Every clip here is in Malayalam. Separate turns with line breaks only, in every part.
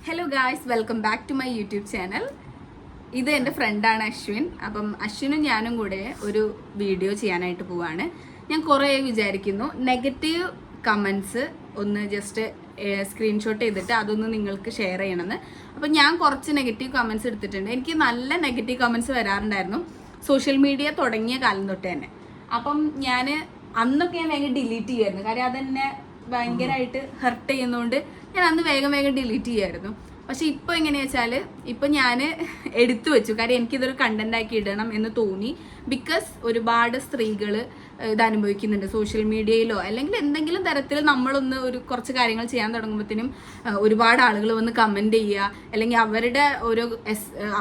Hello guys, welcome back to my YouTube channel. ഇത് എൻ്റെ ഫ്രണ്ടാണ് അശ്വിൻ. അപ്പം അശ്വിനും ഞാനും കൂടെ ഒരു വീഡിയോ ചെയ്യാനായിട്ട് പോവാണ്. ഞാൻ കുറേ വിചാരിക്കുന്നു നെഗറ്റീവ് കമൻസ് ഒന്ന് ജസ്റ്റ് സ്ക്രീൻഷോട്ട് ചെയ്തിട്ട് അതൊന്ന് നിങ്ങൾക്ക് ഷെയർ ചെയ്യണമെന്ന്. അപ്പം ഞാൻ കുറച്ച് നെഗറ്റീവ് കമൻസ് എടുത്തിട്ടുണ്ട്. എനിക്ക് നല്ല നെഗറ്റീവ് കമൻസ് വരാറുണ്ടായിരുന്നു സോഷ്യൽ മീഡിയ തുടങ്ങിയ കാലം തൊട്ട് തന്നെ. അപ്പം ഞാൻ അന്നൊക്കെ ഞാൻ വേഗം ഡിലീറ്റ് ചെയ്യുമായിരുന്നു. കാര്യം അതെന്നെ ഭയങ്കരമായിട്ട് ഹെർട്ട് ചെയ്യുന്നതുകൊണ്ട് ഞാൻ അന്ന് വേഗം ഡിലീറ്റ് ചെയ്യുമായിരുന്നു. പക്ഷെ ഇപ്പോൾ എങ്ങനെയാ വെച്ചാൽ ഇപ്പം ഞാൻ എടുത്തു വെച്ചു. കാര്യം എനിക്കിതൊരു കണ്ടന്റ് ആക്കി ഇടണം എന്ന് തോന്നി. ബിക്കോസ് ഒരുപാട് സ്ത്രീകൾ ഇത് അനുഭവിക്കുന്നുണ്ട് സോഷ്യൽ മീഡിയയിലോ അല്ലെങ്കിൽ എന്തെങ്കിലും തരത്തിൽ നമ്മളൊന്ന് കുറച്ച് കാര്യങ്ങൾ ചെയ്യാൻ തുടങ്ങുമ്പോഴത്തേനും ഒരുപാട് ആളുകൾ വന്ന് കമൻറ്റ് ചെയ്യുക, അല്ലെങ്കിൽ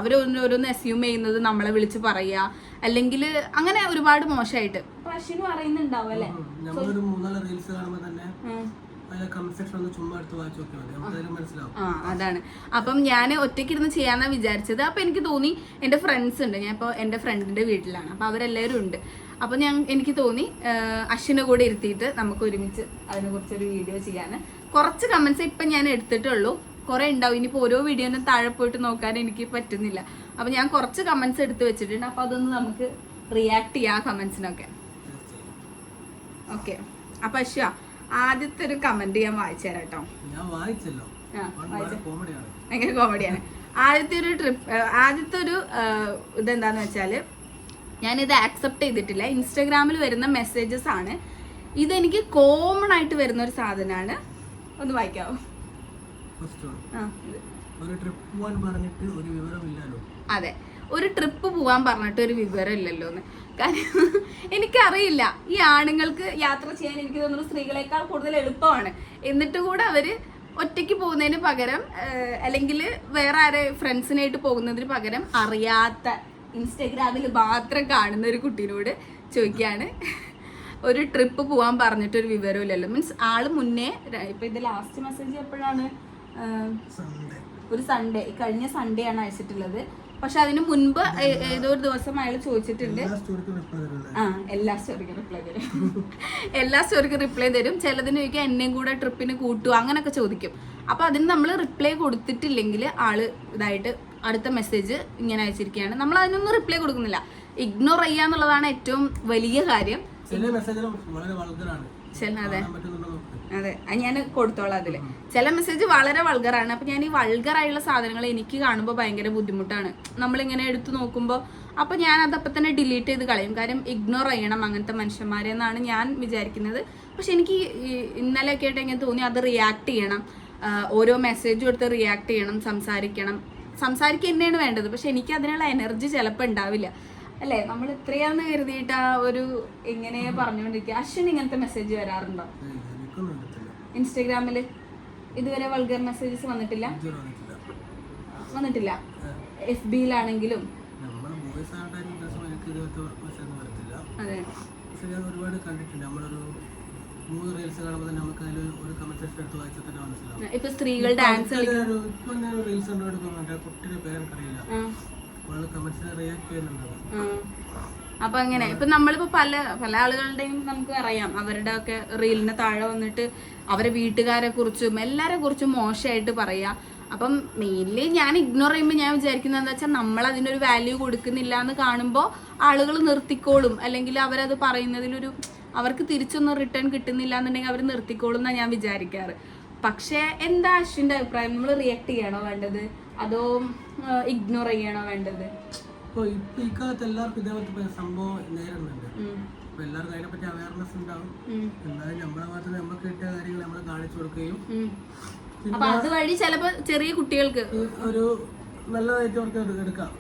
അവരോരോന്ന് അസ്യൂം ചെയ്യുന്നത് നമ്മളെ വിളിച്ച് പറയുക, അല്ലെങ്കിൽ അങ്ങനെ ഒരുപാട് മോശമായിട്ട്. അപ്പൊ അശ്വിന് പറയുന്നുണ്ടാവും അല്ലേ? അതാണ്. അപ്പം ഞാൻ ഒറ്റയ്ക്കിരുന്ന് ചെയ്യാന്നാ വിചാരിച്ചത്. അപ്പൊ എനിക്ക് തോന്നി എൻ്റെ ഫ്രണ്ട്സ് ഉണ്ട്, ഞാൻ ഇപ്പോൾ എൻ്റെ ഫ്രണ്ടിന്റെ വീട്ടിലാണ്, അപ്പൊ അവരെല്ലാവരും ഉണ്ട്. അപ്പൊ എനിക്ക് തോന്നി അശ്വിനെ കൂടെ ഇരുത്തിയിട്ട് നമുക്ക് ഒരുമിച്ച് അതിനെ കുറിച്ചൊരു വീഡിയോ ചെയ്യാന്. കുറച്ച് കമന്റ്സ് ഇപ്പം ഞാൻ എടുത്തിട്ടുള്ളൂ, കുറെ ഉണ്ടാവും. ഇനിയിപ്പോൾ ഓരോ വീഡിയോനും താഴെ പോയിട്ട് നോക്കാൻ എനിക്ക് പറ്റുന്നില്ല. അപ്പൊ ഞാൻ കുറച്ച് കമന്റ്സ് എടുത്ത് വെച്ചിട്ടുണ്ട്. അപ്പൊ അതൊന്ന് നമുക്ക് റിയാക്ട് ചെയ്യാം കമന്റ്സിനൊക്കെ. ഓക്കെ, അപ്പൊ അശ്വ ആദ്യത്തെ ഒരു കമന്റ് ഞാൻ വായിച്ചു തരാം കേട്ടോ. ഭയങ്കര കോമഡിയാണ്. ആദ്യത്തെ ഒരു ഇതെന്താന്ന് വെച്ചാല്, ഞാനിത് ആക്സെപ്റ്റ് ചെയ്തിട്ടില്ല. ഇൻസ്റ്റാഗ്രാമിൽ വരുന്ന മെസ്സേജസ് ആണ്. ഇതെനിക്ക് കോമൺ ആയിട്ട് വരുന്ന ഒരു സാധനമാണ്. ഒന്ന് വായിക്കാവോ? അതെ, ഒരു ട്രിപ്പ് പോവാൻ പറഞ്ഞിട്ട് ഒരു വിവരം ഇല്ലല്ലോ എന്ന്. കാര്യം എനിക്കറിയില്ല, ഈ ആണുങ്ങൾക്ക് യാത്ര ചെയ്യാൻ എനിക്ക് തോന്നുന്നു സ്ത്രീകളെക്കാൾ കൂടുതൽ എളുപ്പമാണ്. എന്നിട്ട് കൂടെ അവര് ഒറ്റയ്ക്ക് പോകുന്നതിന് പകരം അല്ലെങ്കിൽ വേറെ ആരെ ഫ്രണ്ട്സിനായിട്ട് പോകുന്നതിന് പകരം അറിയാത്ത ഇൻസ്റ്റഗ്രാമിൽ മാത്രം കാണുന്ന ഒരു കുട്ടീനോട് ചോദിക്കുകയാണ് ഒരു ട്രിപ്പ് പോവാൻ പറഞ്ഞിട്ടൊരു വിവരം ഇല്ലല്ലോ. മീൻസ് ആള് മുന്നേ ഇപ്പൊ ഇത് ലാസ്റ്റ് മെസ്സേജ് എപ്പോഴാണ്? ഒരു സൺഡേ, കഴിഞ്ഞ സൺഡേ ആണ് അയച്ചിട്ടുള്ളത്. പക്ഷെ അതിന് മുൻപ് ഏതോ ഒരു ദിവസം അയാൾ ചോദിച്ചിട്ടുണ്ട്. എല്ലാ സ്റ്റോറിക്കും റിപ്ലൈ തരും. ചിലതിന് ചോദിക്കാം എന്നെയും കൂടെ ട്രിപ്പിന് കൂട്ടുക, അങ്ങനെയൊക്കെ ചോദിക്കും. അപ്പൊ അതിന് നമ്മൾ റിപ്ലൈ കൊടുത്തിട്ടില്ലെങ്കിൽ ആള് ഇതായിട്ട് അടുത്ത മെസ്സേജ് ഇങ്ങനെ അയച്ചിരിക്കുകയാണ്. നമ്മൾ അതിനൊന്നും റിപ്ലൈ കൊടുക്കുന്നില്ല, ഇഗ്നോർ ചെയ്യാന്നുള്ളതാണ് ഏറ്റവും വലിയ കാര്യം. അതെ, ഞാൻ കൊടുത്തോളാം. അതില് ചില മെസ്സേജ് വളരെ വൾഗറാണ്. അപ്പൊ ഞാൻ ഈ വൾഗറായുള്ള സാധനങ്ങൾ എനിക്ക് കാണുമ്പോൾ ഭയങ്കര ബുദ്ധിമുട്ടാണ്. നമ്മളിങ്ങനെ എടുത്തു നോക്കുമ്പോൾ അപ്പൊ ഞാൻ അതപ്പം തന്നെ ഡിലീറ്റ് ചെയ്ത് കളയും. കാര്യം ഇഗ്നോർ ചെയ്യണം അങ്ങനത്തെ മനുഷ്യന്മാരെ എന്നാണ് ഞാൻ വിചാരിക്കുന്നത്. പക്ഷെ എനിക്ക് ഇന്നലെയൊക്കെ ആയിട്ട് എങ്ങനെ തോന്നി അത് റിയാക്ട് ചെയ്യണം, ഓരോ മെസ്സേജും എടുത്ത് റിയാക്ട് ചെയ്യണം, സംസാരിക്കുക തന്നെയാണ് വേണ്ടത്. പക്ഷെ എനിക്ക് അതിനുള്ള എനർജി ചിലപ്പോൾ ഉണ്ടാവില്ല. അല്ലേ, നമ്മൾ ഇത്രയാന്ന് കരുതിയിട്ട് ആ ഒരു ഇങ്ങനെ പറഞ്ഞുകൊണ്ടിരിക്കുക. അശ്വിൻ ഇങ്ങനത്തെ മെസ്സേജ് വരാറുണ്ടോ? ഇൻസ്റ്റഗ്രാമില് ഇതുവരെ വൾഗർ മെസ്സേജസ് വന്നിട്ടില്ല. FBയിലാണെങ്കിലും അതെ. ഇപ്പൊ സ്ത്രീകൾ ഡാൻസ് അപ്പൊ അങ്ങനെ ഇപ്പൊ നമ്മളിപ്പോ പല ആളുകളുടെയും നമുക്ക് അറിയാം, അവരുടെ ഒക്കെ റീലിന് താഴെ വന്നിട്ട് അവരെ വീട്ടുകാരെ കുറിച്ചും എല്ലാരെ കുറിച്ചും മോശമായിട്ട് പറയാ. അപ്പം മെയിൻലി ഞാൻ ഇഗ്നോർ ചെയ്യുമ്പോൾ ഞാൻ വിചാരിക്കുന്നത് എന്താ വെച്ചാൽ നമ്മൾ അതിനൊരു വാല്യൂ കൊടുക്കുന്നില്ല എന്ന് കാണുമ്പോൾ ആളുകൾ നിർത്തിക്കോളും, അല്ലെങ്കിൽ അവരത് പറയുന്നതിലൊരു അവർക്ക് തിരിച്ചൊന്നും റിട്ടേൺ കിട്ടുന്നില്ല എന്നുണ്ടെങ്കിൽ അവർ നിർത്തിക്കോളും എന്നാണ് ഞാൻ വിചാരിക്കാറ്. പക്ഷെ എന്താ അശ്വിന്റെ അഭിപ്രായം? നമ്മൾ റിയാക്ട് ചെയ്യണോ വേണ്ടത്, അതോ ഇഗ്നോർ ചെയ്യണോ വേണ്ടത്?
ഇപ്പൊ ഇക്കാലത്ത് എല്ലാവർക്കും ഇതേപോലത്തെ സംഭവം നേരിടുന്നുണ്ട്. അപ്പൊ എല്ലാവർക്കും അതിനെപ്പറ്റി അവയർനെസ് ഉണ്ടാവും. എന്നാലും നമ്മളെ ഭാഗത്ത് നമുക്ക് കിട്ടിയ കാര്യങ്ങൾ നമ്മൾ കാണിച്ചു കൊടുക്കുകയും
അപ്പൊ അതുവഴി ചിലപ്പോ ചെറിയ കുട്ടികൾക്ക്
ഒരു നല്ലതായിട്ട് അവർക്ക് എടുക്കാം.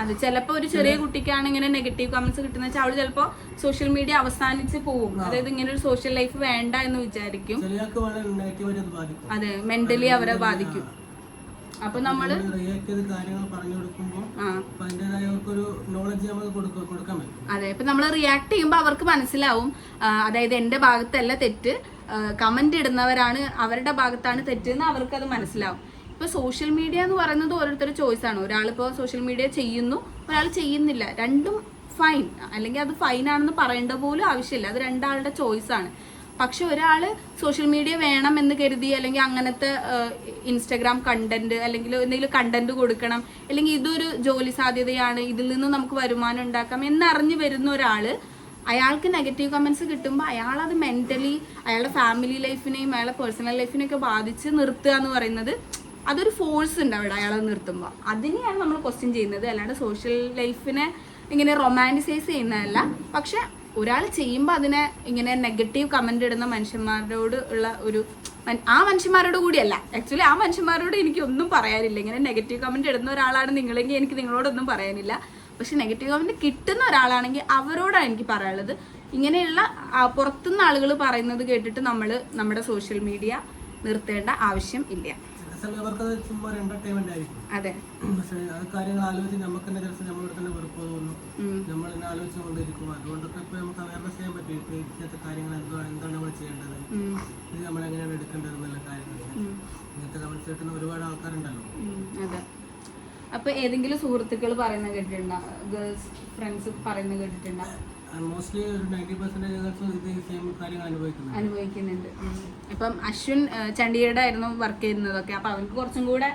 അതെ, ചിലപ്പോ ഒരു ചെറിയ കുട്ടിക്കാണ് ഇങ്ങനെ നെഗറ്റീവ് കമന്റ്സ് കിട്ടുന്ന വെച്ചാൽ അവള് ചിലപ്പോ സോഷ്യൽ മീഡിയ അവസാനിച്ച് പോകും. അതായത് ഇങ്ങനെ ഒരു സോഷ്യൽ ലൈഫ് വേണ്ട എന്ന് വിചാരിക്കും. അതെ, മെന്റലി അവരെ ബാധിക്കും. അപ്പൊ നമ്മള് അതെ, ഇപ്പൊ നമ്മള് റിയാക്ട് ചെയ്യുമ്പോ അവർക്ക് മനസ്സിലാവും, അതായത് എന്റെ ഭാഗത്തല്ല തെറ്റ്, കമന്റ് ഇടുന്നവരാണ് അവരുടെ ഭാഗത്താണ് തെറ്റ് എന്ന് അവർക്ക് അത് മനസ്സിലാവും. ഇപ്പൊ സോഷ്യൽ മീഡിയ എന്ന് പറയുന്നത് ഓരോരുത്തരുടെ ചോയ്സ് ആണ്. ഒരാളിപ്പോ സോഷ്യൽ മീഡിയ ചെയ്യുന്നു, ഒരാൾ ചെയ്യുന്നില്ല, രണ്ടും ഫൈൻ, അല്ലെങ്കിൽ അത് ഫൈൻ ആണെന്ന് പറയേണ്ട പോലും ആവശ്യമില്ല. അത് രണ്ടാളുടെ ചോയ്സ് ആണ്. പക്ഷെ ഒരാൾ സോഷ്യൽ മീഡിയ വേണം എന്ന് കരുതി അല്ലെങ്കിൽ അങ്ങനത്തെ ഇൻസ്റ്റഗ്രാം കണ്ടന്റ് അല്ലെങ്കിൽ എന്തെങ്കിലും കണ്ടന്റ് കൊടുക്കണം അല്ലെങ്കിൽ ഇതൊരു ജോലി സാധ്യതയാണ്, ഇതിൽ നിന്ന് നമുക്ക് വരുമാനം ഉണ്ടാക്കാം എന്നറിഞ്ഞു വരുന്ന ഒരാൾ അയാൾക്ക് നെഗറ്റീവ് കമൻസ് കിട്ടുമ്പോൾ അയാളത് മെൻ്റലി അയാളുടെ ഫാമിലി ലൈഫിനെയും അയാളുടെ പേഴ്സണൽ ലൈഫിനെയൊക്കെ ബാധിച്ച് നിർത്തുക എന്ന് പറയുന്നത് അതൊരു ഫോഴ്സ് ഉണ്ട് അവിടെ അയാളത് നിർത്തുമ്പോൾ. അതിനെയാണ് നമ്മൾ ക്വസ്റ്റ്യൻ ചെയ്യുന്നത്, അല്ലാണ്ട് സോഷ്യൽ ലൈഫിനെ ഇങ്ങനെ റൊമാൻറ്റിസൈസ് ചെയ്യുന്നതല്ല. പക്ഷെ ഒരാൾ ചെയ്യുമ്പോൾ അതിനെ ഇങ്ങനെ നെഗറ്റീവ് കമൻ്റ് ഇടുന്ന മനുഷ്യന്മാരോട് ഉള്ള ഒരു ആ മനുഷ്യന്മാരോട് കൂടിയല്ല, ആക്ച്വലി ആ മനുഷ്യന്മാരോട് എനിക്ക് ഒന്നും പറയാനില്ല. ഇങ്ങനെ നെഗറ്റീവ് കമൻറ്റ് ഇടുന്ന ഒരാളാണ് നിങ്ങളെങ്കിൽ എനിക്ക് നിങ്ങളോടൊന്നും പറയാനില്ല. പക്ഷെ നെഗറ്റീവ് കമൻറ്റ് കിട്ടുന്ന ഒരാളാണെങ്കിൽ അവരോടാണ് എനിക്ക് പറയാനുള്ളത്. ഇങ്ങനെയുള്ള പുറത്തുനിന്ന് ആളുകൾ പറയുന്നത് കേട്ടിട്ട് നമ്മൾ നമ്മുടെ സോഷ്യൽ മീഡിയ നിർത്തേണ്ട ആവശ്യം ഇല്ല. അതെ,
പക്ഷേ അത് കാര്യങ്ങൾ ആലോചിച്ച് നമുക്ക് തന്നെ ചിലപ്പോൾ നമ്മളോട് തന്നെ വെറുപ്പ് തോന്നും, നമ്മൾ തന്നെ ആലോചിച്ചുകൊണ്ടിരിക്കും. അതുകൊണ്ടൊക്കെ ഇപ്പോൾ നമുക്ക് അവയർനെസ് ചെയ്യാൻ പറ്റും. ഇപ്പോൾ ഇങ്ങനത്തെ കാര്യങ്ങൾ എന്താണ് നമ്മൾ ചെയ്യേണ്ടത്, ഇത് നമ്മൾ എങ്ങനെയാണ് എടുക്കേണ്ടത് എന്നുള്ള കാര്യങ്ങൾ. ഇങ്ങനത്തെ കമന്റ്സ് കിട്ടുന്ന ഒരുപാട് ആൾക്കാരുണ്ടല്ലോ.
അതെ. അപ്പൊ ഏതെങ്കിലും സുഹൃത്തുക്കൾ പറയുന്നത് കേട്ടിട്ടുണ്ടോ, ഗേൾസ് ഫ്രണ്ട്സ് പറയുന്നത് കേട്ടിട്ടുണ്ടോ?
മോസ്റ്റ്ലി ഒരു 90% ഇത് സെയിം കാര്യങ്ങൾ
അനുഭവിക്കുന്നുണ്ട്. ഇപ്പം അശ്വിൻ ചണ്ഡീഗഡ് ആയിരുന്നു വർക്ക് ചെയ്യുന്നതൊക്കെ. അപ്പൊ അവർക്ക് കുറച്ചും കൂടെ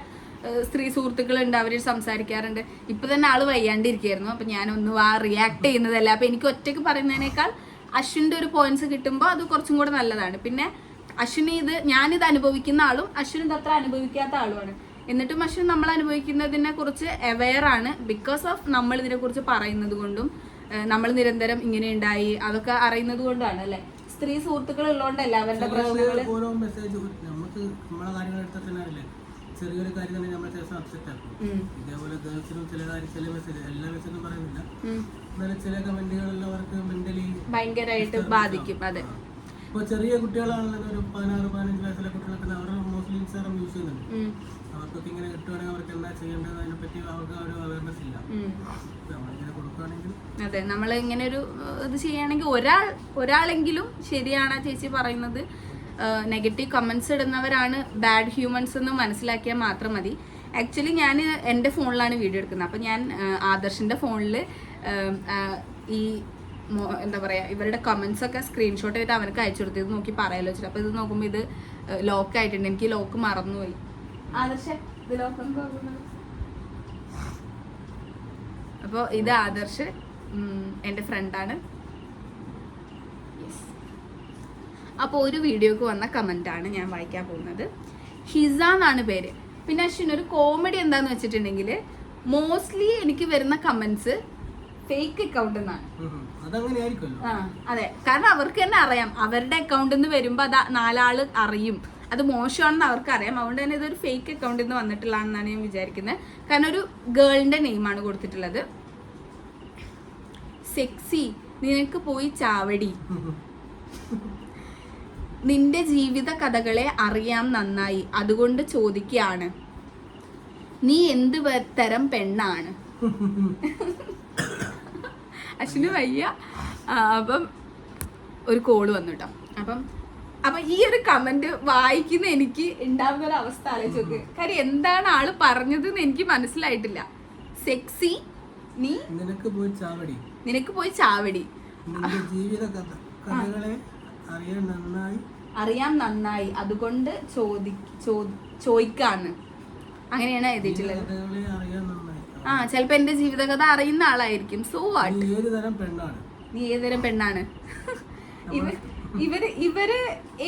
സ്ത്രീ സുഹൃത്തുക്കളുണ്ട്, അവർ സംസാരിക്കാറുണ്ട്. ഇപ്പൊ തന്നെ ആള് വയ്യാണ്ടിരിക്കുകയായിരുന്നു. അപ്പൊ ഞാനൊന്നും റിയാക്ട് ചെയ്യുന്നതല്ല. അപ്പൊ എനിക്ക് ഒറ്റയ്ക്ക് പറയുന്നതിനേക്കാൾ അശ്വിൻ്റെ ഒരു പോയിന്റ്സ് കിട്ടുമ്പോൾ അത് കുറച്ചും കൂടെ നല്ലതാണ്. പിന്നെ അശ്വിന് ഞാനിത് അനുഭവിക്കുന്ന ആളും അശ്വിൻ ഇത് അത്ര അനുഭവിക്കാത്ത ആളുമാണ്. എന്നിട്ടും അശ്വിൻ നമ്മൾ അനുഭവിക്കുന്നതിനെ കുറിച്ച് അവെയർ ആണ്. ബിക്കോസ് ഓഫ് നമ്മൾ ഇതിനെക്കുറിച്ച് പറയുന്നത് കൊണ്ടും നമ്മൾ നിരന്തരം ഇങ്ങനെ ഉണ്ടായി അതൊക്കെ അറിയുന്നത് കൊണ്ടാണ് അല്ലെ. സ്ത്രീ സുഹൃത്തുക്കൾ ഉള്ളതുകൊണ്ടല്ല അവരുടെ പ്രശ്നങ്ങൾ.
ഓരോ മെസ്സേജ് നമുക്ക് നമ്മളെ കാര്യങ്ങൾ എടുത്താൽ തന്നെ അറിയില്ലേ, ചെറിയൊരു കാര്യം തന്നെ നമ്മളെ ചില അപ്സെറ്റ് ആക്കും. ഇതേപോലെ ഗേൾസിനും ചില മെസ്സേജ് എല്ലാ മെസ്സേജും പറയുന്നില്ല, എന്നാലും ചില കമന്റുകളെല്ലാം അവർക്ക് മെന്റലി
ഭയങ്കരമായിട്ട് ബാധിക്കും. അതെ,
ഇപ്പോൾ ചെറിയ കുട്ടികളാണല്ലോ, ഒരു 16-15 വയസ്സിലെ കുട്ടികളൊക്കെ അവർ മോസ്റ്റ്ലി ഇൻസ്റ്റാഗ്രാം യൂസ് ചെയ്യുന്നുണ്ട്. അവർക്കൊക്കെ ഇങ്ങനെ കിട്ടുവാണെങ്കിൽ അവർക്ക് എന്താ ചെയ്യേണ്ടത് അതിനെപ്പറ്റി അവർക്ക് ഒരു അവയർനെസ് ഇല്ല. നമ്മളിങ്ങനെ കൊടുക്കുകയാണെങ്കിൽ
അതെ, നമ്മൾ ഇങ്ങനെ ഒരു ഇത് ചെയ്യുകയാണെങ്കിൽ ഒരാളെങ്കിലും ശരിയാണ് ചേച്ചി പറയുന്നത്, നെഗറ്റീവ് കമൻസ് ഇടുന്നവരാണ് ബാഡ് ഹ്യൂമൻസ് എന്ന് മനസ്സിലാക്കിയാൽ മാത്രം മതി. ആക്ച്വലി ഞാൻ എൻ്റെ ഫോണിലാണ് വീഡിയോ എടുക്കുന്നത്. അപ്പം ഞാൻ ആദർശിൻ്റെ ഫോണിൽ ഈ എന്താ പറയുക ഇവരുടെ കമൻസ് ഒക്കെ സ്ക്രീൻഷോട്ട് ചെയ്തിട്ട് അവനക്ക് അയച്ചു കൊടുത്ത് ഇത് നോക്കി പറയാലോ വെച്ചിട്ട്. അപ്പോൾ ഇത് നോക്കുമ്പോൾ ഇത് ലോക്ക് ആയിട്ടുണ്ട്. എനിക്ക് ലോക്ക് മറന്നുപോയി. ആദർശ ഇത് ലോക്ക് അപ്പോൾ ഇത് ആദർശ് എൻ്റെ ഫ്രണ്ടാണ്. അപ്പോൾ ഒരു വീഡിയോക്ക് വന്ന കമൻ്റാണ് ഞാൻ വായിക്കാൻ പോകുന്നത്. ഹിസ എന്നാണ് പേര്. പിന്നെ അശ്വിൻ ഒരു കോമഡി എന്താന്ന് വെച്ചിട്ടുണ്ടെങ്കിൽ മോസ്റ്റ്ലി എനിക്ക് വരുന്ന കമൻസ് ഫേക്ക് അക്കൗണ്ട് എന്നാണ്. അതെ, കാരണം അവർക്ക് തന്നെ അറിയാം അവരുടെ അക്കൗണ്ടിൽ നിന്ന് വരുമ്പോൾ അത് 4 ആള് അറിയും അത് മോശമാണെന്ന് അവർക്ക് അറിയാം. അതുകൊണ്ട് തന്നെ ഇതൊരു ഫേക്ക് അക്കൗണ്ടിൽ നിന്ന് വന്നിട്ടുള്ളതാണെന്നാണ് ഞാൻ വിചാരിക്കുന്നത്. കാരണം ഒരു ഗേളിന്റെ നെയിമാണ് കൊടുത്തിട്ടുള്ളത്. സെക്സി നിനക്ക് പോയി ചാവടി, നിന്റെ ജീവിത കഥകളെ അറിയാം നന്നായി, അതുകൊണ്ട് ചോദിക്കുകയാണ് നീ എന്ത് തരം പെണ്ണാണ്. അശ്വിന് വയ്യ. അപ്പം ഒരു കോള് വന്നു കേട്ടോ. അപ്പം ഈ ഒരു കമന്റ് വായിക്കുന്ന എനിക്ക് ഉണ്ടാവുന്ന ഒരു അവസ്ഥ ആലോചിച്ച് നോക്ക്. കാര്യം എന്താണ് ആള് പറഞ്ഞതെന്ന് എനിക്ക് മനസ്സിലായിട്ടില്ല. സെക്സി നീ നിനക്ക് പോയി ചാവടി, അറിയാം നന്നായി, അതുകൊണ്ട് ചോദിക്കാന്ന്, അങ്ങനെയാണ് എഴുതിയിട്ടുള്ളത്. ചിലപ്പോ എന്റെ ജീവിതകഥ അറിയുന്ന ആളായിരിക്കും. സോ വാട്ട്, നീ ഏത് തരം പെണ്ണാണ്? ഇവര്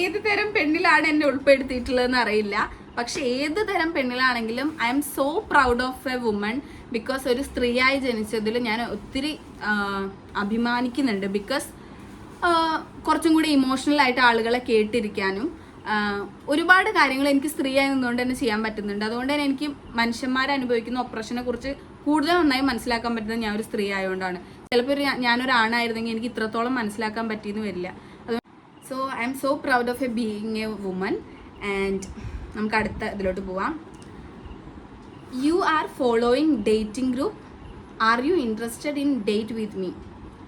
ഏത് തരം പെണ്ണിലാണ് എന്നെ ഉൾപ്പെടുത്തിയിട്ടുള്ളതെന്ന് അറിയില്ല. പക്ഷെ ഏത് തരം പെണ്ണിലാണെങ്കിലും I M so proud of a woman. Because ഒരു സ്ത്രീയായി ജനിച്ചതിൽ ഞാൻ ഒത്തിരി അഭിമാനിക്കുന്നുണ്ട്. ബിക്കോസ് കുറച്ചും കൂടി ഇമോഷണൽ ആയിട്ട് ആളുകളെ കേട്ടിരിക്കാനും ഒരുപാട് കാര്യങ്ങൾ എനിക്ക് സ്ത്രീയായി നിന്നുകൊണ്ട് തന്നെ ചെയ്യാൻ പറ്റുന്നുണ്ട്. അതുകൊണ്ട് തന്നെ എനിക്ക് മനുഷ്യന്മാരെ അനുഭവിക്കുന്ന ഒപ്രഷനെ കുറിച്ച് കൂടുതൽ നന്നായി മനസ്സിലാക്കാൻ പറ്റുന്നത് ഞാൻ ഒരു സ്ത്രീ ആയതുകൊണ്ടാണ്. ചിലപ്പോൾ ഞാനൊരു ആണായിരുന്നെങ്കിൽ എനിക്ക് ഇത്രത്തോളം മനസ്സിലാക്കാൻ പറ്റിയെന്ന് വരില്ല. So I M so proud of a being a woman. And നമുക്ക് അടുത്ത ഇതിലോട്ട് പോവാം. You are following dating group, are you interested in date with me?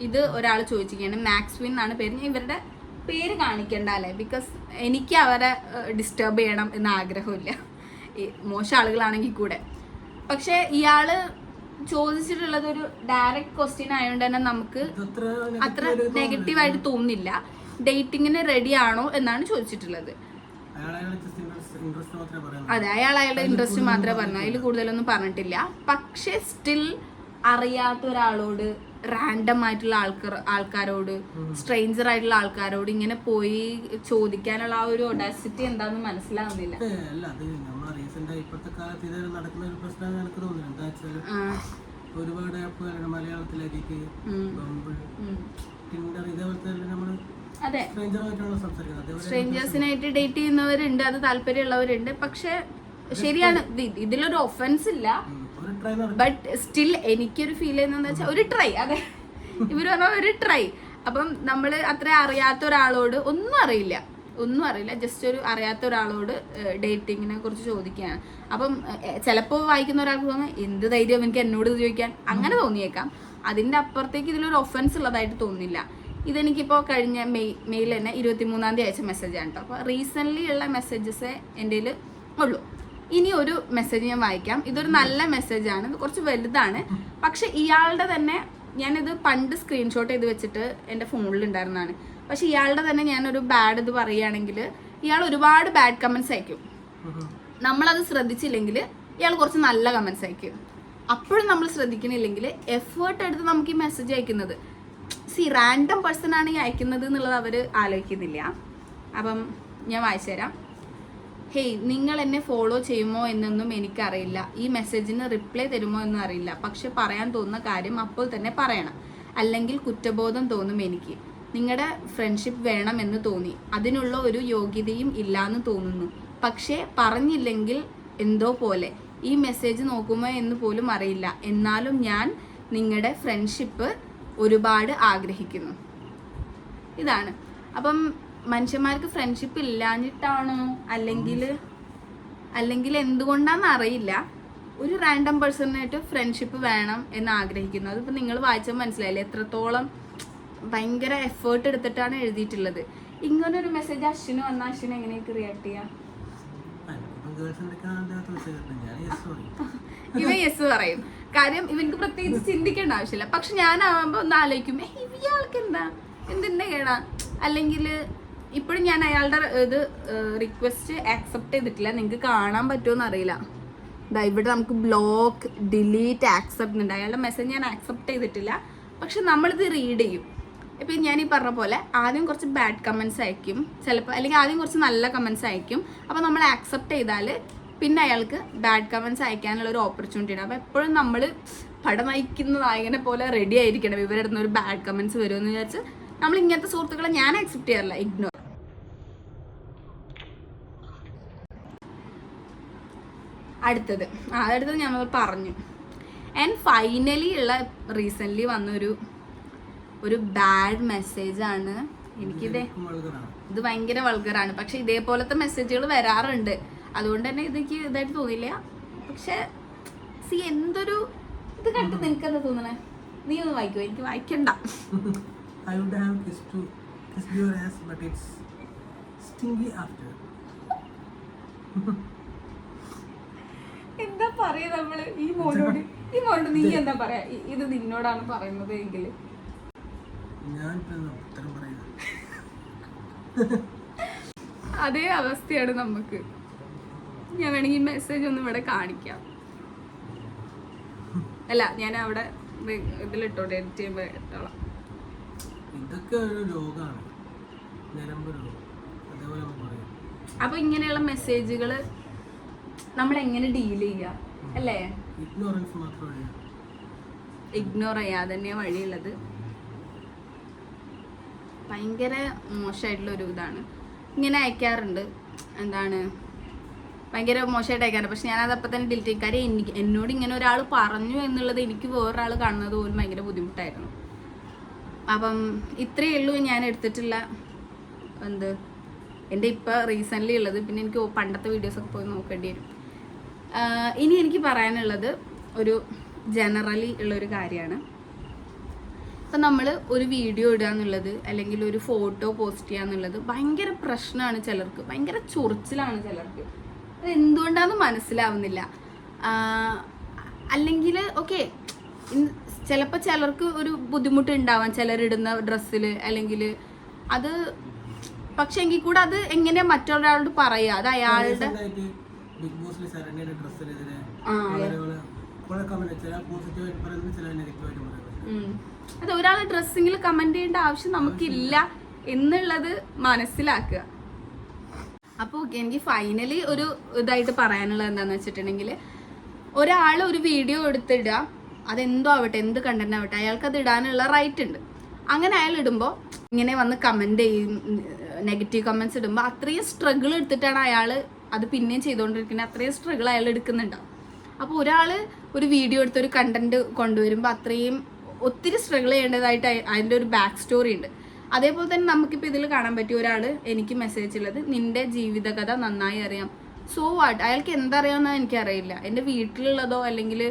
ഇത് ഒരാൾ ചോദിച്ചിരിക്കുകയാണ്. മാക്സ്വിൻ എന്നാണ് പേര്. ഇവരുടെ പേര് കാണിക്കണ്ട അല്ലേ, ബിക്കോസ് എനിക്ക് അവരെ ഡിസ്റ്റർബ് ചെയ്യണം എന്ന ആഗ്രഹമില്ല, മോശം ആളുകളാണെങ്കിൽ കൂടെ. പക്ഷെ ഇയാള് ചോദിച്ചിട്ടുള്ളത് ഒരു ഡയറക്റ്റ് ക്വസ്റ്റ്യൻ ആയതുകൊണ്ട് തന്നെ നമുക്ക് അത്ര നെഗറ്റീവായിട്ട് തോന്നുന്നില്ല. ഡേറ്റിങ്ങിന് റെഡി ആണോ എന്നാണ് ചോദിച്ചിട്ടുള്ളത്. അതെ, അയാളുടെ ഇൻട്രസ്റ്റ് മാത്രമേ പറഞ്ഞു, അതിൽ കൂടുതലൊന്നും പറഞ്ഞിട്ടില്ല. പക്ഷെ സ്റ്റിൽ അറിയാത്ത ഒരാളോട്, റാൻഡം ആയിട്ടുള്ള ആൾക്കാരോട്, സ്ട്രേഞ്ചർ ആയിട്ടുള്ള ആൾക്കാരോട് ഇങ്ങനെ പോയി ചോദിക്കാനുള്ള ആ ഒരു ഒഡാസിറ്റി എന്താണെന്ന് മനസ്സിലാവുന്നില്ല.
ഒരുപാട് ആപ്പുകളുണ്ട് മലയാളത്തിലേക്ക്,
അതെ, സ്ട്രേഞ്ചേഴ്സിനായിട്ട് ഡേറ്റ് ചെയ്യുന്നവരുണ്ട്, അത് താല്പര്യമുള്ളവരുണ്ട്. പക്ഷെ ശരിയാണ്, ഇതിലൊരു ഒഫൻസ് ഇല്ല. ബട്ട് സ്റ്റിൽ എനിക്കൊരു ഫീൽ ചെയ്യുന്നതെന്ന് വെച്ചാൽ ഒരു ട്രൈ. അതെ, ഇവര് പറഞ്ഞ ഒരു ട്രൈ. അപ്പം നമ്മൾ അത്ര അറിയാത്ത ഒരാളോട് ഒന്നും അറിയില്ല, ജസ്റ്റ് ഒരു അറിയാത്ത ഒരാളോട് ഡേറ്റിങ്ങിനെ കുറിച്ച് ചോദിക്കുകയാണ്. അപ്പം ചിലപ്പോൾ വായിക്കുന്ന ഒരാൾക്ക് തോന്നുന്നത് എന്ത് ധൈര്യം എനിക്ക് എന്നോട് ചോദിക്കാൻ, അങ്ങനെ തോന്നിയേക്കാം. അതിൻ്റെ അപ്പുറത്തേക്ക് ഇതിലൊരു ഒഫൻസ് ഉള്ളതായിട്ട് തോന്നുന്നില്ല. ഇതെനിക്കിപ്പോൾ കഴിഞ്ഞ മെയിൽ തന്നെ 23-ാം തീയതി അയച്ച മെസ്സേജാണ് കേട്ടോ. അപ്പോൾ റീസെൻ്റ്ലി ഉള്ള മെസ്സേജസ് എൻ്റെ കയ്യിൽ ഉള്ളൂ. ഇനി ഒരു മെസ്സേജ് ഞാൻ വായിക്കാം. ഇതൊരു നല്ല മെസ്സേജാണ്, ഇത് കുറച്ച് വലുതാണ്. പക്ഷെ ഇയാളുടെ തന്നെ, ഞാനിത് പണ്ട് സ്ക്രീൻഷോട്ട് ചെയ്ത് വെച്ചിട്ട് എൻ്റെ ഫോണിലുണ്ടായിരുന്നതാണ്. പക്ഷെ ഇയാളുടെ തന്നെ ഞാനൊരു ബാഡ് ഇത് പറയുകയാണെങ്കിൽ, ഇയാൾ ഒരുപാട് ബാഡ് കമൻസ് അയക്കും. നമ്മളത് ശ്രദ്ധിച്ചില്ലെങ്കിൽ ഇയാൾ കുറച്ച് നല്ല കമൻസ് അയക്കും. അപ്പോഴും നമ്മൾ ശ്രദ്ധിക്കണില്ലെങ്കിൽ എഫേർട്ട് എടുത്ത് നമുക്ക് ഈ മെസ്സേജ് അയക്കുന്നത്, റാൻഡം പേഴ്സൺ ആണ് ഈ അയക്കുന്നത് എന്നുള്ളത് അവർ ആലോചിക്കുന്നില്ല. അപ്പം ഞാൻ വായിച്ചു തരാം. ഹേയ്, നിങ്ങൾ എന്നെ ഫോളോ ചെയ്യുമോ എന്നൊന്നും എനിക്കറിയില്ല. ഈ മെസ്സേജിന് റിപ്ലൈ തരുമോ എന്നും അറിയില്ല. പക്ഷെ പറയാൻ തോന്നുന്ന കാര്യം അപ്പോൾ തന്നെ പറയണം, അല്ലെങ്കിൽ കുറ്റബോധം തോന്നും എനിക്ക്. നിങ്ങളുടെ ഫ്രണ്ട്ഷിപ്പ് വേണമെന്ന് തോന്നി, അതിനുള്ള ഒരു യോഗ്യതയും ഇല്ലാന്ന് തോന്നുന്നു. പക്ഷേ പറഞ്ഞില്ലെങ്കിൽ എന്തോ പോലെ. ഈ മെസ്സേജ് നോക്കുമോ എന്ന് പോലും അറിയില്ല. എന്നാലും ഞാൻ നിങ്ങളുടെ ഫ്രണ്ട്ഷിപ്പ് ഒരുപാട് ആഗ്രഹിക്കുന്നു. ഇതാണ്. അപ്പം മനുഷ്യന്മാർക്ക് ഫ്രണ്ട്ഷിപ്പ് ഇല്ലാഞ്ഞിട്ടാണോ അല്ലെങ്കിൽ എന്തുകൊണ്ടാണെന്ന് അറിയില്ല, ഒരു റാൻഡം പേഴ്സണായിട്ട് ഫ്രണ്ട്ഷിപ്പ് വേണം എന്ന് ആഗ്രഹിക്കുന്നു. അതിപ്പോൾ നിങ്ങൾ വായിച്ചാൽ മനസ്സിലായില്ലേ എത്രത്തോളം ഭയങ്കര എഫേർട്ട് എടുത്തിട്ടാണ് എഴുതിയിട്ടുള്ളത്. ഇങ്ങനൊരു മെസ്സേജ് അശ്വിന് വന്നാൽ അശ്വിന് എങ്ങനെയൊക്കെ റിയാക്ട് ചെയ്യാം? ഇവ യെസ് പറയും. കാര്യം ഇവർക്ക് പ്രത്യേകിച്ച് ചിന്തിക്കേണ്ട ആവശ്യമില്ല. പക്ഷെ ഞാനാവുമ്പോൾ ഒന്ന് ആലോചിക്കും, ഇയാൾക്ക് എന്തിൻ്റെ കേടാ. അല്ലെങ്കിൽ ഇപ്പോഴും ഞാൻ അയാളുടെ ഇത് റിക്വസ്റ്റ് ആക്സെപ്റ്റ് ചെയ്തിട്ടില്ല. നിങ്ങൾക്ക് കാണാൻ പറ്റുമോ അറിയില്ല. ഇവിടെ നമുക്ക് ബ്ലോക്ക്, ഡിലീറ്റ്, ആക്സെപ്റ്റ് ഉണ്ട്. അയാളുടെ മെസ്സേജ് ഞാൻ ആക്സെപ്റ്റ് ചെയ്തിട്ടില്ല. പക്ഷെ നമ്മളിത് റീഡ് ചെയ്യും. ഇപ്പം ഞാൻ ഈ പറഞ്ഞ പോലെ ആദ്യം കുറച്ച് ബാഡ് കമൻസ് അയക്കും ചിലപ്പോൾ, അല്ലെങ്കിൽ ആദ്യം കുറച്ച് നല്ല കമൻസ് അയക്കും. അപ്പോൾ നമ്മൾ ആക്സെപ്റ്റ് ചെയ്താൽ പിന്നെ അയാൾക്ക് ബാഡ് കമൻസ് അയക്കാനുള്ള ഒരു ഓപ്പർച്യൂണിറ്റി ഉണ്ട്. അപ്പോൾ എപ്പോഴും നമ്മൾ പടം നയിക്കുന്ന നായകനെ പോലെ റെഡി ആയിരിക്കണം. ഇവരുടെ ഒരു ബാഡ് കമൻസ് വരുമെന്ന് വിചാരിച്ച് നമ്മൾ ഇങ്ങനത്തെ സുഹൃത്തുക്കളെ ഞാൻ ആക്സെപ്റ്റ് ചെയ്യാറില്ല, ഇഗ്നോർ. അടുത്തത് ഞങ്ങൾ പറഞ്ഞു. ആൻഡ് ഫൈനലി ഉള്ള റീസെൻ്റ്ലി വന്നൊരു ബാഡ് മെസ്സേജാണ്. ഇത് ഭയങ്കര വൾഗറാണ്. പക്ഷെ ഇതേപോലത്തെ മെസ്സേജുകൾ വരാറുണ്ട്. അതുകൊണ്ട് തന്നെ ഇതെനിക്ക് ഇതായിട്ട് തോന്നില്ല. പക്ഷെ എന്തൊരു ഇത് കണ്ടിട്ട് നിനക്ക് എന്താ തോന്നണേ? നീ ഒന്ന് വായിക്കോ? എനിക്ക് വായിക്കണ്ട. എന്താ പറയാ നമ്മള് ഈ മോനോട് നീ എന്താ പറയാ? ഇത് നിന്നോടാണ് പറയുന്നത് എങ്കിൽ അതേ അവസ്ഥയാണ് നമുക്ക്. ഞാൻ വേണമെങ്കിൽ മെസ്സേജ് ഒന്നും ഇവിടെ കാണിക്കാം. അല്ല, ഞാൻ അവിടെ ഇതിലിട്ടോട്ടെ, എഡിറ്റ് ചെയ്യുമ്പോൾ ഇട്ടോളാം. അപ്പൊ ഇങ്ങനെയുള്ള മെസ്സേജുകൾ നമ്മൾ എങ്ങനെ ഡീൽ ചെയ്യാം അല്ലേ? ഇഗ്നോർ ചെയ്യാതെ തന്നെ വഴിയുള്ളത്. ഭയങ്കര മോശമായിട്ടുള്ളൊരു ഇതാണ്. ഇങ്ങനെ അയക്കാറുണ്ട്, എന്താണ് ഭയങ്കര മോശമായിട്ട് അയക്കാറുണ്ട്. പക്ഷെ ഞാനത് അപ്പം തന്നെ ഡിലീറ്റ് ചെയ്യും. കാര്യം എന്നോട് ഇങ്ങനെ ഒരാൾ പറഞ്ഞു എന്നുള്ളത് എനിക്ക് വേറൊരാൾ കാണുന്നത് പോലും ഭയങ്കര ബുദ്ധിമുട്ടായിരുന്നു. അപ്പം ഇത്രയേ ഉള്ളൂ ഞാൻ എടുത്തിട്ടുള്ള എൻ്റെ ഇപ്പം റീസെൻ്റ്ലി ഉള്ളത്. പിന്നെ എനിക്ക് പണ്ടത്തെ വീഡിയോസൊക്കെ പോയി നോക്കേണ്ടി വരും. ഇനി എനിക്ക് പറയാനുള്ളത് ഒരു ജനറലി ഉള്ളൊരു കാര്യമാണ്. ഇപ്പം നമ്മൾ ഒരു വീഡിയോ ഇടുക എന്നുള്ളത്, അല്ലെങ്കിൽ ഒരു ഫോട്ടോ പോസ്റ്റ് ചെയ്യുക എന്നുള്ളത് ഭയങ്കര പ്രശ്നമാണ് ചിലർക്ക്, ഭയങ്കര ചൊറിച്ചിലാണ് ചിലർക്ക്. അത് എന്തുകൊണ്ടാണെന്ന് മനസ്സിലാവുന്നില്ല. അല്ലെങ്കിൽ ഓക്കെ, ചിലപ്പോൾ ചിലർക്ക് ഒരു ബുദ്ധിമുട്ട് ഉണ്ടാവാം ചിലരിടുന്ന ഡ്രസ്സിൽ, അല്ലെങ്കിൽ അത് പക്ഷെ എങ്കിൽ കൂടെ അത് എങ്ങനെയാ മറ്റൊരാളോട് പറയാ, അത് അയാളുടെ
ബിഗ് ബോസിൽ ശരണ്യയുടെ ഡ്രസ്സിനെതിരെ
അത് ഒരാളെ ഡ്രസ്സിങ്ങിൽ കമന്റ് ചെയ്യേണ്ട ആവശ്യം നമുക്കില്ല എന്നുള്ളത് മനസ്സിലാക്കുക. അപ്പോൾ എനിക്ക് ഫൈനലി ഒരു ഇതായിട്ട് പറയാനുള്ളത് എന്താണെന്ന് വെച്ചിട്ടുണ്ടെങ്കിൽ, ഒരാൾ ഒരു വീഡിയോ എടുത്തിടുക, അതെന്തോ ആവട്ടെ, എന്ത് കണ്ടന്റ് ആവട്ടെ, അയാൾക്ക് അത് ഇടാനുള്ള റൈറ്റ് ഉണ്ട്. അങ്ങനെ അയാൾ ഇടുമ്പോൾ ഇങ്ങനെ വന്ന് കമന്റ് ചെയ്യും, നെഗറ്റീവ് കമന്റ്സ് ഇടുമ്പോൾ അത്രയും സ്ട്രഗിൾ എടുത്തിട്ടാണ് അയാൾ അത് പിന്നെയും ചെയ്തുകൊണ്ടിരിക്കുന്നത്, അത്രയും സ്ട്രഗിൾ അയാൾ എടുക്കുന്നുണ്ടാവും. അപ്പോൾ ഒരാൾ ഒരു വീഡിയോ എടുത്ത് ഒരു കണ്ടന്റ് കൊണ്ടുവരുമ്പോൾ അത്രയും ഒത്തിരി സ്ട്രഗിൾ ചെയ്യേണ്ടതായിട്ട് അതിൻ്റെ ഒരു ബാക്ക് സ്റ്റോറി ഉണ്ട്. അതേപോലെ തന്നെ നമുക്കിപ്പോൾ ഇതിൽ കാണാൻ പറ്റിയ ഒരാൾ എനിക്ക് മെസ്സേജ് ഉള്ളത്, നിന്റെ ജീവിതകഥ നന്നായി അറിയാം. സോ വാട്ട്, അയാൾക്ക് എന്തറിയാമെന്ന് എനിക്കറിയില്ല. എൻ്റെ വീട്ടിലുള്ളതോ അല്ലെങ്കിൽ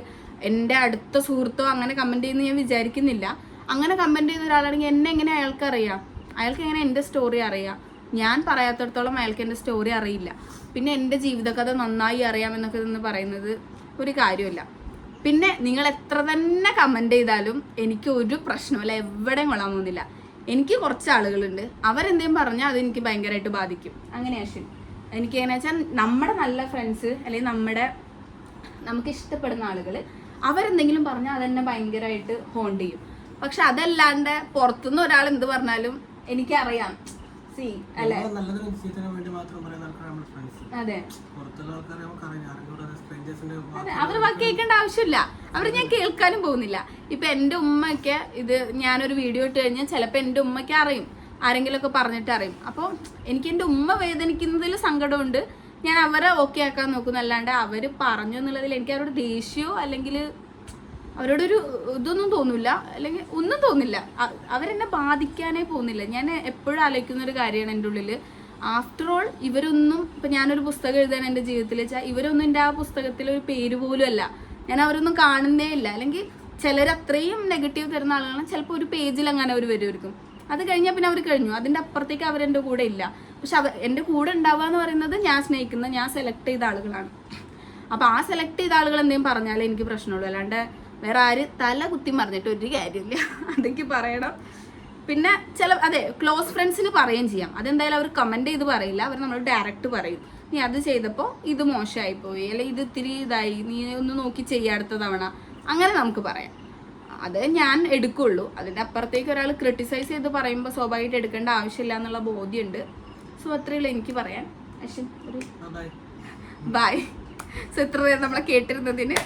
എൻ്റെ അടുത്ത സുഹൃത്തോ അങ്ങനെ കമൻറ്റ് ചെയ്യുന്ന ഞാൻ വിചാരിക്കുന്നില്ല. അങ്ങനെ കമൻറ്റ് ചെയ്യുന്ന ഒരാളാണെങ്കിൽ എന്നെ എങ്ങനെ അയാൾക്ക് അറിയാം? അയാൾക്ക് എങ്ങനെ എൻ്റെ സ്റ്റോറി അറിയാം? ഞാൻ പറയാത്തടത്തോളം അയാൾക്ക് എൻ്റെ സ്റ്റോറി അറിയില്ല. പിന്നെ എൻ്റെ ജീവിതകഥ നന്നായി അറിയാമെന്നൊക്കെ എന്ന് പറയുന്നത് ഒരു കാര്യമില്ല. പിന്നെ നിങ്ങൾ എത്ര തന്നെ കമൻറ്റ് ചെയ്താലും എനിക്ക് ഒരു പ്രശ്നമില്ല, എവിടെയും കൊള്ളാൻ പോകുന്നില്ല. എനിക്ക് കുറച്ച് ആളുകളുണ്ട്, അവരെന്തെങ്കിലും പറഞ്ഞാൽ അതെനിക്ക് ഭയങ്കരമായിട്ട് ബാധിക്കും. അങ്ങനെയാണ് ശരി. എനിക്ക് എങ്ങനെയാ വെച്ചാൽ നമ്മുടെ നല്ല ഫ്രണ്ട്സ് അല്ലെങ്കിൽ നമുക്ക് ഇഷ്ടപ്പെടുന്ന ആളുകൾ അവരെന്തെങ്കിലും പറഞ്ഞാൽ അതെന്നെ ഭയങ്കരമായിട്ട് ഹോണ്ട് ചെയ്യും. പക്ഷെ അതല്ലാണ്ട് പുറത്തുനിന്ന് ഒരാൾ എന്ത് പറഞ്ഞാലും എനിക്കറിയാം. സി അല്ലേ, അതെ, അവർ വാക്ക് കേൾക്കേണ്ട ആവശ്യമില്ല. അവർ ഞാൻ കേൾക്കാനും പോകുന്നില്ല. ഇപ്പൊ എൻ്റെ ഉമ്മയൊക്കെ ഇത് ഞാനൊരു വീഡിയോ ഇട്ട് കഴിഞ്ഞാൽ ചിലപ്പോൾ എൻ്റെ ഉമ്മയ്ക്ക് അറിയും, ആരെങ്കിലും ഒക്കെ പറഞ്ഞിട്ട് അറിയും. അപ്പോൾ എനിക്ക് എൻ്റെ ഉമ്മ വേദനിക്കുന്നതിൽ സങ്കടമുണ്ട്, ഞാൻ അവരെ ഓക്കെ ആക്കാൻ നോക്കുന്നല്ലാണ്ട് അവർ പറഞ്ഞു എന്നുള്ളതിൽ എനിക്ക് അവരോട് ദേഷ്യമോ അല്ലെങ്കിൽ അവരോടൊരു ഇതൊന്നും തോന്നില്ല, അല്ലെങ്കിൽ ഒന്നും തോന്നില്ല. അവരെന്നെ ബാധിക്കാനേ പോകുന്നില്ല. ഞാൻ എപ്പോഴും ആലോചിക്കുന്ന ഒരു കാര്യമാണ് എൻ്റെ ഉള്ളിൽ, ആഫ്റ്റർ ഓൾ ഇവരൊന്നും, ഇപ്പം ഞാനൊരു പുസ്തകം എഴുതാൻ എൻ്റെ ജീവിതത്തിൽ വെച്ചാൽ ഇവരൊന്നും എൻ്റെ ആ പുസ്തകത്തിൽ ഒരു പേര് പോലും അല്ല. ഞാൻ അവരൊന്നും കാണുന്നേ ഇല്ല. അല്ലെങ്കിൽ ചിലർ അത്രയും നെഗറ്റീവ് തരുന്ന ആളുകളാണ്, ചിലപ്പോൾ ഒരു പേജിൽ അങ്ങനെ അവർ വരുമായിരിക്കും. അത് കഴിഞ്ഞാൽ പിന്നെ അവർ കഴിഞ്ഞു, അതിൻ്റെ അപ്പുറത്തേക്ക് അവരെൻ്റെ കൂടെ ഇല്ല. പക്ഷെ എൻ്റെ കൂടെ ഉണ്ടാവുക എന്ന് പറയുന്നത് ഞാൻ സ്നേഹിക്കുന്ന, ഞാൻ സെലക്ട് ചെയ്ത ആളുകളാണ്. അപ്പോൾ ആ സെലക്ട് ചെയ്ത ആളുകൾ എന്തെങ്കിലും പറഞ്ഞാലേ എനിക്ക് പ്രശ്നമുള്ളൂ, അല്ലാണ്ട് വേറെ ആര് തല കുത്തി മറിഞ്ഞിട്ട് ഒരു കാര്യമില്ല. അതൊക്കെ പറയണം. പിന്നെ അതെ, ക്ലോസ് ഫ്രണ്ട്സിന് പറയുകയും ചെയ്യാം. അതെന്തായാലും അവർ കമൻറ്റ് ചെയ്ത് പറയില്ല, അവർ നമ്മൾ ഡയറക്റ്റ് പറയും, നീ അത് ചെയ്തപ്പോൾ ഇത് മോശമായിപ്പോയി, അല്ലെങ്കിൽ ഇത് ഇത്തിരി ഇതായി, നീ ഒന്ന് നോക്കി ചെയ്യുക അടുത്ത തവണ, അങ്ങനെ നമുക്ക് പറയാം. അത് ഞാൻ എടുക്കുള്ളൂ. അതിൻ്റെ അപ്പുറത്തേക്ക് ഒരാൾ ക്രിട്ടിസൈസ് ചെയ്ത് പറയുമ്പോൾ സ്വാഭാവികമായിട്ട് എടുക്കേണ്ട ആവശ്യമില്ല എന്നുള്ള ബോധ്യമുണ്ട്. സോ അത്രയുള്ളൂ എനിക്ക് പറയാൻ. അശ്വിൻ ഒരു ബൈ. സോ ഇത്ര നേരം നമ്മളെ കേട്ടിരുന്നതിന്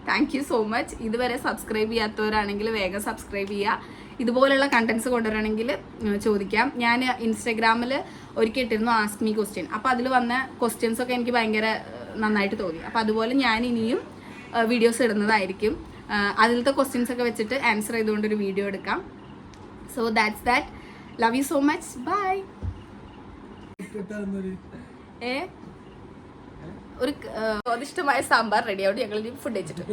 താങ്ക് യു സോ മച്ച്. ഇതുവരെ സബ്സ്ക്രൈബ് ചെയ്യാത്തവരാണെങ്കിൽ വേഗം സബ്സ്ക്രൈബ് ചെയ്യുക. ഇതുപോലുള്ള കണ്ടന്റ്സ് കൊണ്ടുവരണമെങ്കിൽ ചോദിക്കാം. ഞാൻ ഇൻസ്റ്റഗ്രാമിൽ ഒരിക്കൽ ഇട്ടിരുന്നു ആസ്ക് മീ ക്വസ്റ്റ്യൻ. അപ്പോൾ അതിൽ വന്ന ക്വസ്റ്റ്യൻസൊക്കെ എനിക്ക് ഭയങ്കര നന്നായിട്ട് തോന്നി. അപ്പോൾ അതുപോലെ ഞാൻ ഇനിയും വീഡിയോസ് ഇടുന്നതായിരിക്കും. അതിലത്തെ ക്വസ്റ്റ്യൻസ് ഒക്കെ വെച്ചിട്ട് ആൻസർ ചെയ്തുകൊണ്ടൊരു വീഡിയോ എടുക്കാം. So that's that. Love you so much. Bye. ഒരു സ്വാദിഷ്ടമായ സാമ്പാർ റെഡി ആവും. ഞങ്ങൾ ഫുഡ് കഴിച്ചിട്ട്